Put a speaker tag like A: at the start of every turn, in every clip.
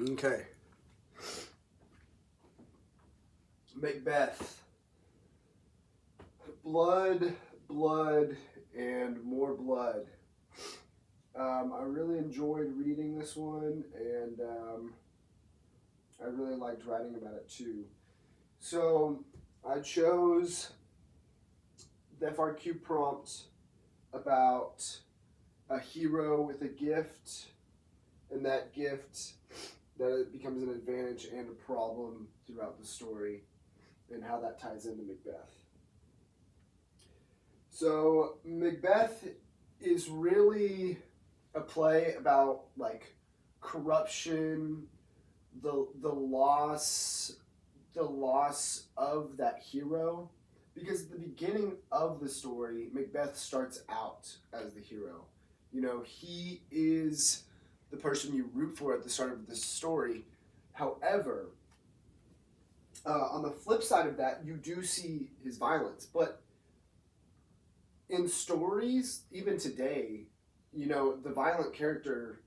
A: Okay. Macbeth. Blood, blood, and more blood. I really enjoyed reading this one, and I really liked writing about it too. So I chose the FRQ prompt about a hero with a gift, and that gift that it becomes an advantage and a problem throughout the story, and how that ties into Macbeth. So Macbeth is really a play about like corruption, the loss of that hero. Because at the beginning of the story, Macbeth starts out as the hero. You know, he is the person you root for at the start of the story. However, on the flip side of that, you do see his violence. But in stories, even today, you know, the violent character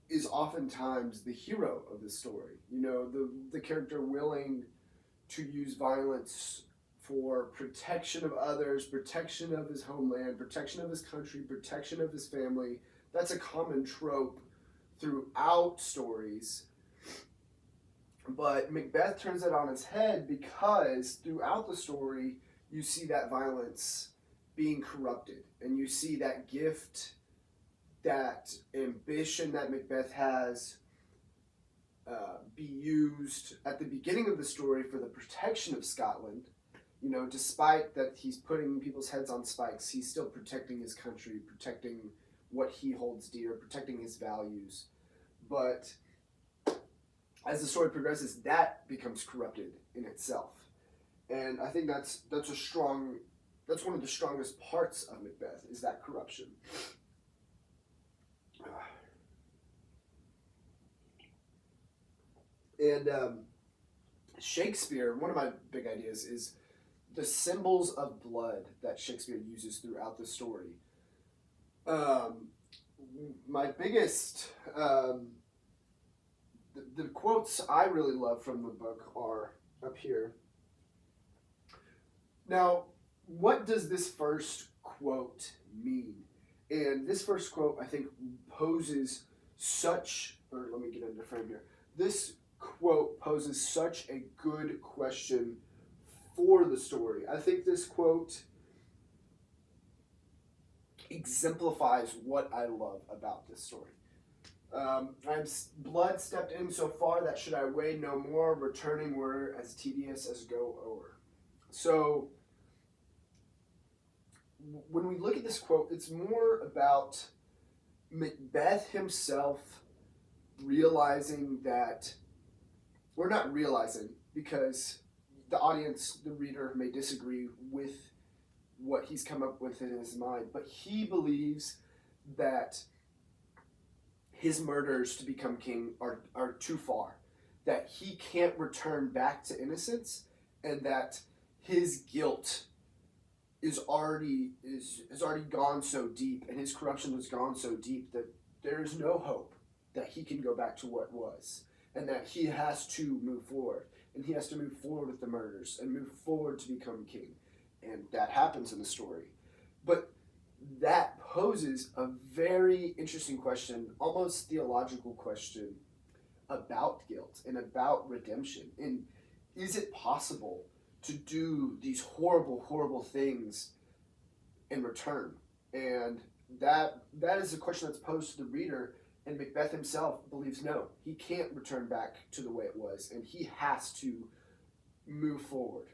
A: is oftentimes the hero of the story. You know, the character willing to use violence for protection of others, protection of his homeland, protection of his country, protection of his family. That's a common trope throughout stories. But Macbeth turns it on its head because throughout the story, you see that violence being corrupted, and you see that gift, that ambition that Macbeth has be used at the beginning of the story for the protection of Scotland. You know, despite that he's putting people's heads on spikes, he's still protecting his country, protecting what he holds dear, protecting his values. But as the story progresses, that becomes corrupted in itself. And I think that's one of the strongest parts of Macbeth, is that corruption. And Shakespeare, one of my big ideas is the symbols of blood that Shakespeare uses throughout the story. My biggest, the quotes I really love from the book are up here. Now, what does this first quote mean? And this first quote, I think, poses such, or let me get into frame here. This quote poses such a good question for the story. I think this quote exemplifies what I love about this story. I'm blood stepped in so far that should I weigh no more, returning were as tedious as go o'er. So when we look at this quote, it's more about Macbeth himself realizing that, we're not realizing, because the audience, the reader, may disagree with what he's come up with in his mind, but he believes that his murders to become king are too far, that he can't return back to innocence, and that his guilt is already has already gone so deep, and his corruption has gone so deep that there is no hope that he can go back to what was, and that he has to move forward, and he has to move forward with the murders and move forward to become king, and that happens in the story. But that poses a very interesting question, almost theological question, about guilt and about redemption. And is it possible to do these horrible, horrible things in return? And that is a question that's posed to the reader, and Macbeth himself believes no, he can't return back to the way it was, and he has to move forward.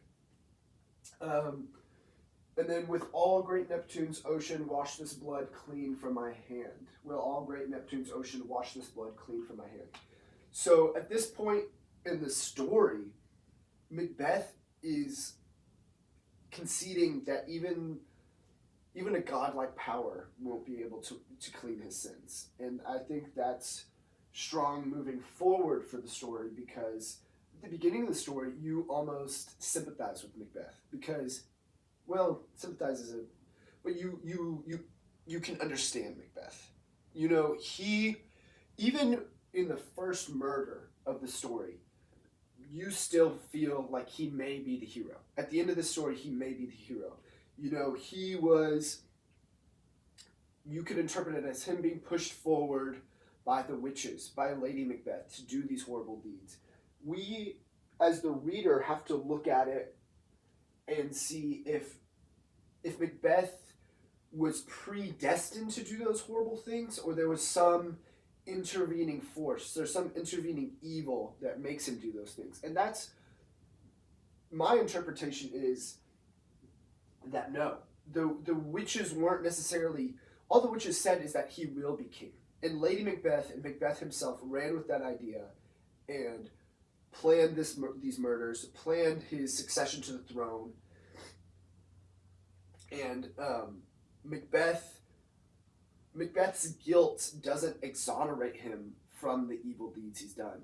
A: And then, with all great Neptune's ocean, wash this blood clean from my hand. Will all great Neptune's ocean wash this blood clean from my hand? So at this point in the story, Macbeth is conceding that even a godlike power won't be able to clean his sins. And I think that's strong moving forward for the story, because at the beginning of the story, you almost sympathize with Macbeth, because, well, sympathize is but you can understand Macbeth. You know, he, even in the first murder of the story, you still feel like he may be the hero. At the end of the story, he may be the hero. You know, he was, you could interpret it as him being pushed forward by the witches, by Lady Macbeth, to do these horrible deeds. We, as the reader, have to look at it and see if Macbeth was predestined to do those horrible things, or there was some intervening force, there's some intervening evil that makes him do those things. And that's my interpretation, is that no, the witches weren't necessarily, all the witches said is that he will be king. And Lady Macbeth and Macbeth himself ran with that idea and planned these murders, planned his succession to the throne. And Macbeth's guilt doesn't exonerate him from the evil deeds he's done.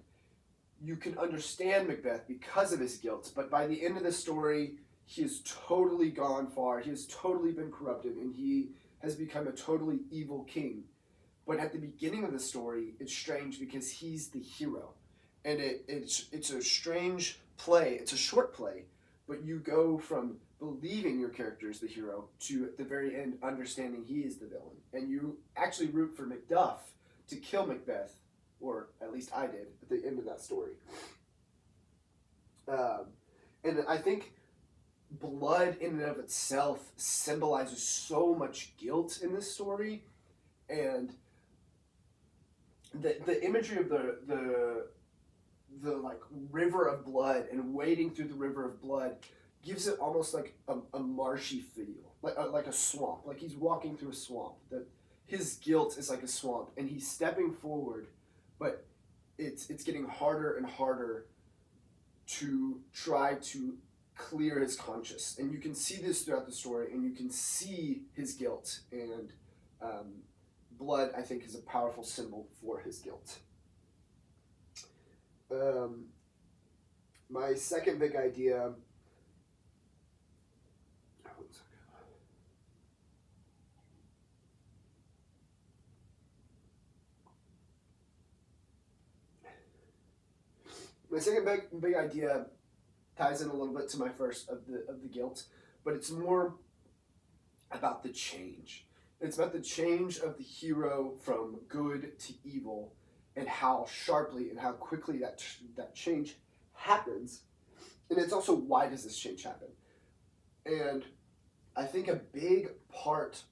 A: You can understand Macbeth because of his guilt, but by the end of the story, he has totally gone far. He has totally been corrupted, and he has become a totally evil king. But at the beginning of the story, it's strange because he's the hero. And it's a strange play. It's a short play, but you go from believing your character is the hero to, at the very end, understanding he is the villain. And you actually root for Macduff to kill Macbeth, or at least I did, at the end of that story. And I think blood in and of itself symbolizes so much guilt in this story. And the imagery of the like river of blood and wading through the river of blood gives it almost like a marshy feel, like a swamp, like he's walking through a swamp. That his guilt is like a swamp, and he's stepping forward, but it's getting harder and harder to try to clear his conscience. And you can see this throughout the story, and you can see his guilt. And blood, I think, is a powerful symbol for his guilt. My second big idea. My second big idea ties in a little bit to my first of the guilt, but it's more about the change. It's about the change of the hero from good to evil, and how sharply and how quickly that change happens. And it's also, why does this change happen? And I think a big part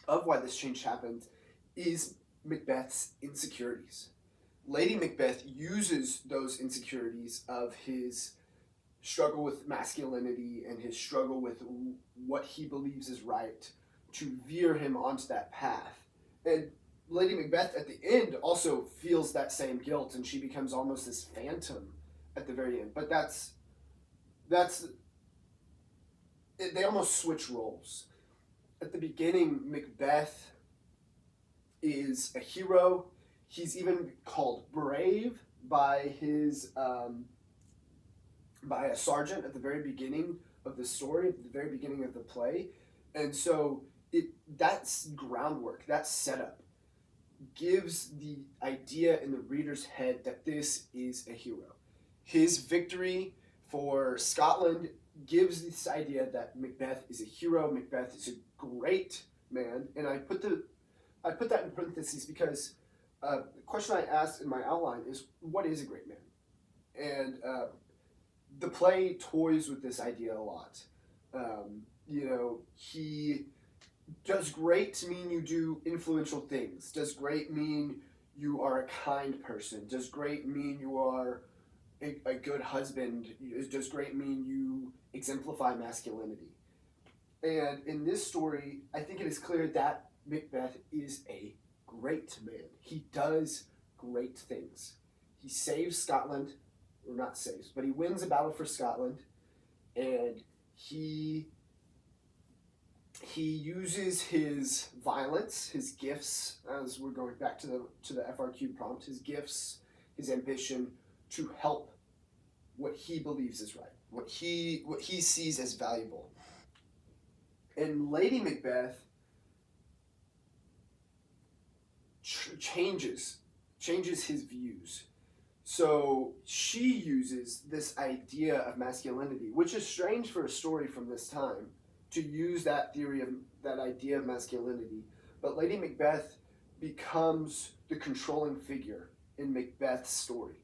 A: of why this change happens is Macbeth's insecurities. Lady Macbeth uses those insecurities of his struggle with masculinity and his struggle with what he believes is right to veer him onto that path. And Lady Macbeth at the end also feels that same guilt, and she becomes almost this phantom at the very end. But they almost switch roles. At the beginning, Macbeth is a hero. He's even called brave by his by a sergeant at the very beginning of the story, at the very beginning of the play. And so that's groundwork, that setup gives the idea in the reader's head that this is a hero. His victory for Scotland gives this idea that Macbeth is a hero, Macbeth is a great man. And I put that in parentheses because the question I asked in my outline is, what is a great man? And the play toys with this idea a lot. He does great mean you do influential things? Does great mean you are a kind person? Does great mean you are a good husband? Does great mean you exemplify masculinity? And in this story, I think it is clear that Macbeth is a great man. He does great things. He saves Scotland, or not saves, but he wins a battle for Scotland, and he uses his violence, his gifts, as we're going back to the FRQ prompt, his gifts, his ambition, to help what he believes is right, what he sees as valuable. And Lady Macbeth changes changes his views. So she uses this idea of masculinity, which is strange for a story from this time, to use that theory of that idea of masculinity. But Lady Macbeth becomes the controlling figure in Macbeth's story.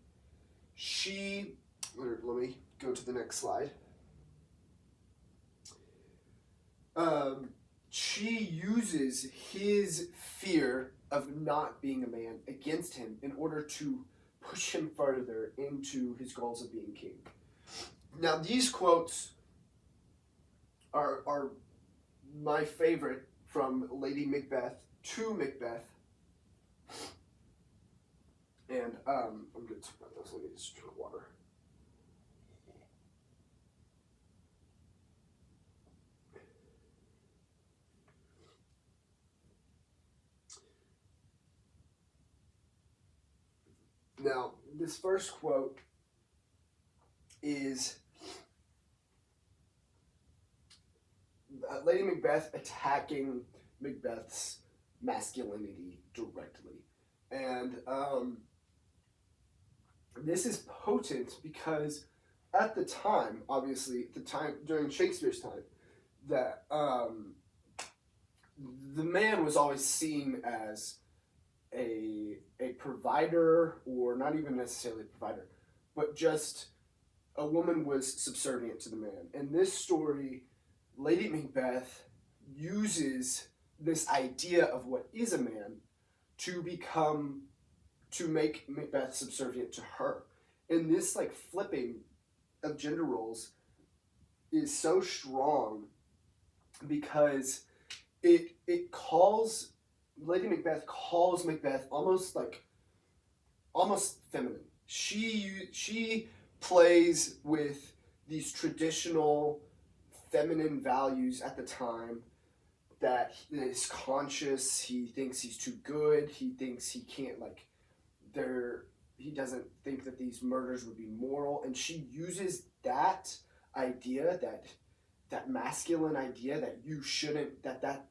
A: Let me go to the next slide. She uses his fear of not being a man against him in order to push him further into his goals of being king. Now, these quotes are my favorite from Lady Macbeth to Macbeth. And I'm good. Let me just drink water. Now, this first quote is Lady Macbeth attacking Macbeth's masculinity directly. And this is potent because at the time, obviously, during Shakespeare's time, that the man was always seen as a provider, or not even necessarily a provider, but just a woman was subservient to the man. In this story, Lady Macbeth uses this idea of what is a man to make Macbeth subservient to her. And this flipping of gender roles is so strong because it calls Lady Macbeth almost feminine. She plays with these traditional feminine values at the time, that is conscious. He thinks he's too good. He thinks he can't he doesn't think that these murders would be moral, and she uses that idea, that masculine idea, that you shouldn't, that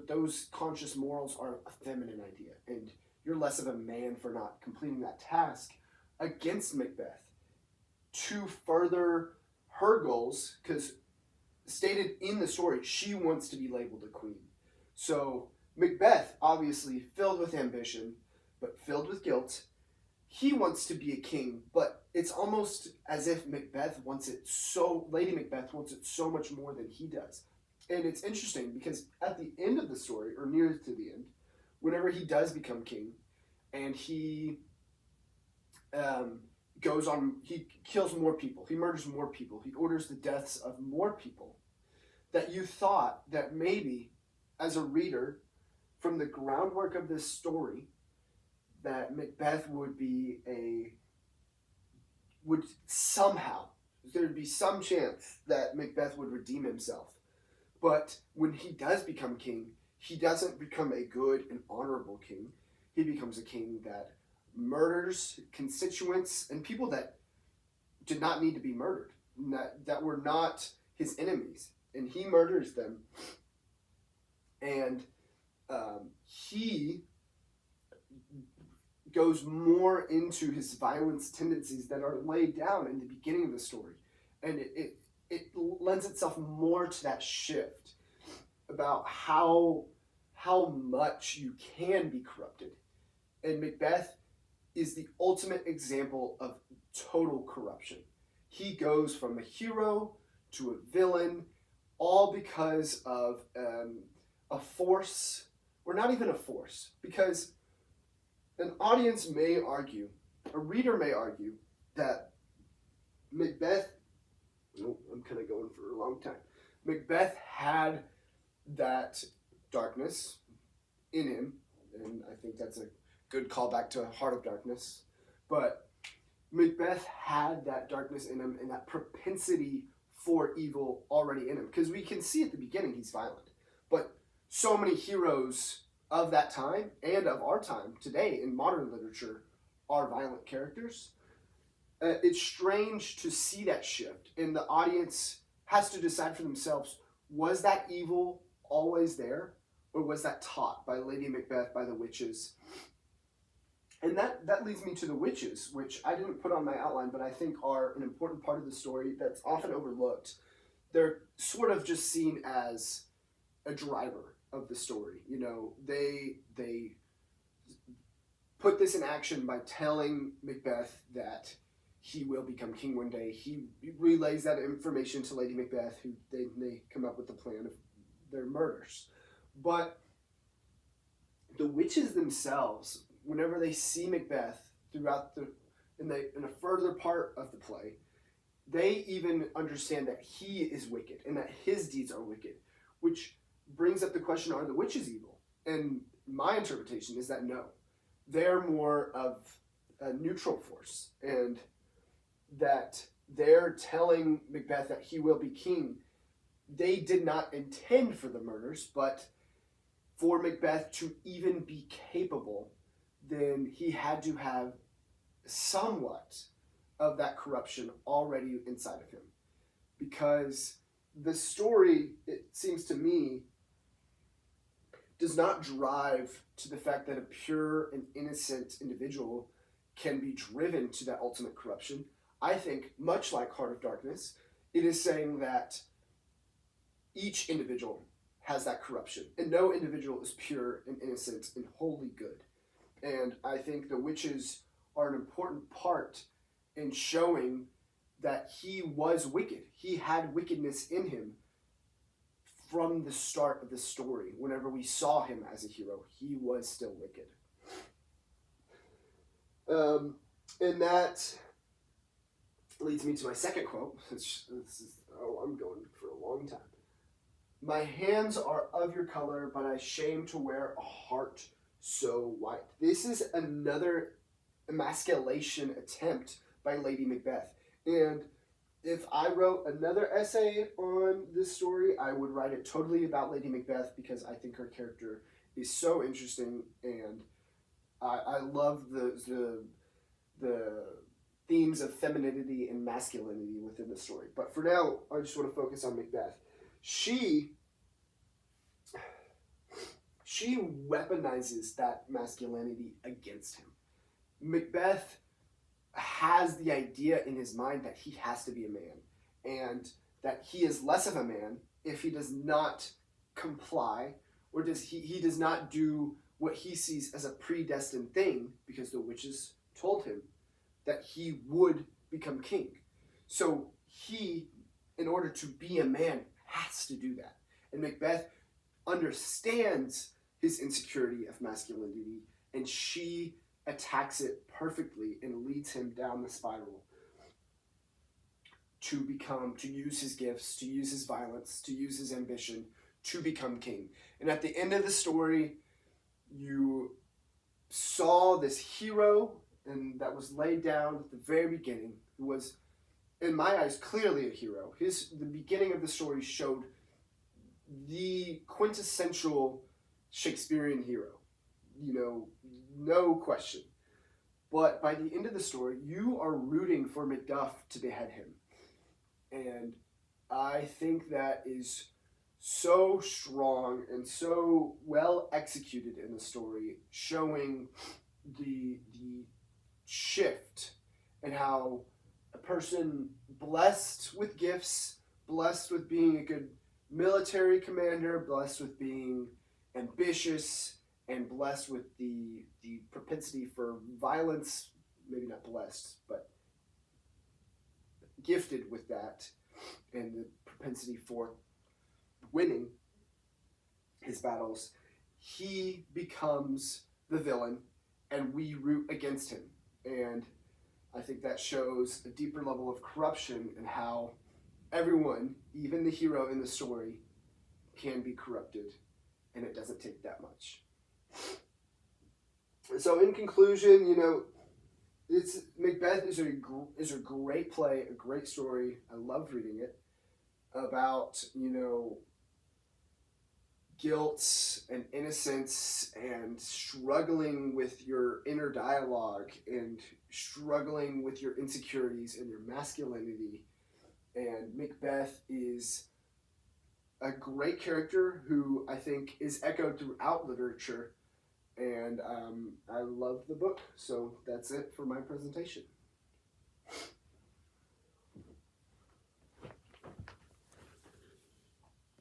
A: those conscious morals are a feminine idea, and you're less of a man for not completing that task, against Macbeth to further her goals, because stated in the story, she wants to be labeled a queen. So Macbeth, obviously filled with ambition, but filled with guilt, he wants to be a king, but it's almost as if Lady Macbeth wants it so much more than he does. And it's interesting because at the end of the story, or near to the end, whenever he does become king, and he he kills more people, he murders more people, he orders the deaths of more people, that you thought that maybe, as a reader, from the groundwork of this story, that Macbeth would somehow, there'd be some chance that Macbeth would redeem himself. But when he does become king, he doesn't become a good and honorable king. He becomes a king that murders constituents and people that did not need to be murdered, that were not his enemies. And he murders them. And he goes more into his violence tendencies that are laid down in the beginning of the story. And it lends itself more to that shift about how much you can be corrupted. And Macbeth is the ultimate example of total corruption. He goes from a hero to a villain, all because of a force, or not even a force, because an audience may argue, a reader may argue, that Macbeth, I'm kind of going for a long time, Macbeth had that darkness in him, and I think that's a good callback to Heart of Darkness, but Macbeth had that darkness in him and that propensity for evil already in him, because we can see at the beginning he's violent, but so many heroes of that time and of our time today in modern literature are violent characters. It's strange to see that shift, and the audience has to decide for themselves, was that evil always there, or was that taught by Lady Macbeth, by the witches? And that leads me to the witches, which I didn't put on my outline, but I think are an important part of the story that's often overlooked. They're sort of just seen as a driver of the story. You know, they put this in action by telling Macbeth that he will become king one day. He relays that information to Lady Macbeth, who they come up with the plan of their murders. But the witches themselves, whenever they see Macbeth throughout in a further part of the play, they even understand that he is wicked and that his deeds are wicked, which brings up the question: are the witches evil? And my interpretation is that no, they're more of a neutral force, and that they're telling Macbeth that he will be king. They did not intend for the murders, but for Macbeth to even be capable, then he had to have somewhat of that corruption already inside of him. Because the story, it seems to me, does not drive to the fact that a pure and innocent individual can be driven to that ultimate corruption. I think, much like Heart of Darkness, it is saying that each individual has that corruption, and no individual is pure and innocent and wholly good. And I think the witches are an important part in showing that he was wicked. He had wickedness in him from the start of the story. Whenever we saw him as a hero, he was still wicked. And that leads me to my second quote. I'm going for a long time. My hands are of your color, but I shame to wear a heart so white. This is another emasculation attempt by Lady Macbeth. And if I wrote another essay on this story, I would write it totally about Lady Macbeth, because I think her character is so interesting, and I love the themes of femininity and masculinity within the story. But for now, I just want to focus on Macbeth. She weaponizes that masculinity against him. Macbeth has the idea in his mind that he has to be a man, and that he is less of a man if he does not comply, or he does not do what he sees as a predestined thing, because the witches told him that he would become king. So he, in order to be a man, has to do that. And Macbeth understands his insecurity of masculinity, and she attacks it perfectly and leads him down the spiral to use his gifts, to use his violence, to use his ambition, to become king. And at the end of the story, you saw this hero, and that was laid down at the very beginning, who was, in my eyes, clearly a hero. The beginning of the story showed the quintessential Shakespearean hero, no question. But by the end of the story, you are rooting for Macduff to behead him. And I think that is so strong and so well executed in the story, showing the shift and how a person blessed with gifts, blessed with being a good military commander, blessed with being ambitious, and blessed with the propensity for violence, maybe not blessed, but gifted with that, and the propensity for winning his battles, he becomes the villain, and we root against him. And I think that shows a deeper level of corruption and how everyone, even the hero in the story, can be corrupted, and it doesn't take that much. So in conclusion, Macbeth is a great play, a great story. I loved reading it about, guilt and innocence and struggling with your inner dialogue and struggling with your insecurities and your masculinity. And Macbeth is a great character who I think is echoed throughout literature, and I love the book. So that's it for my presentation.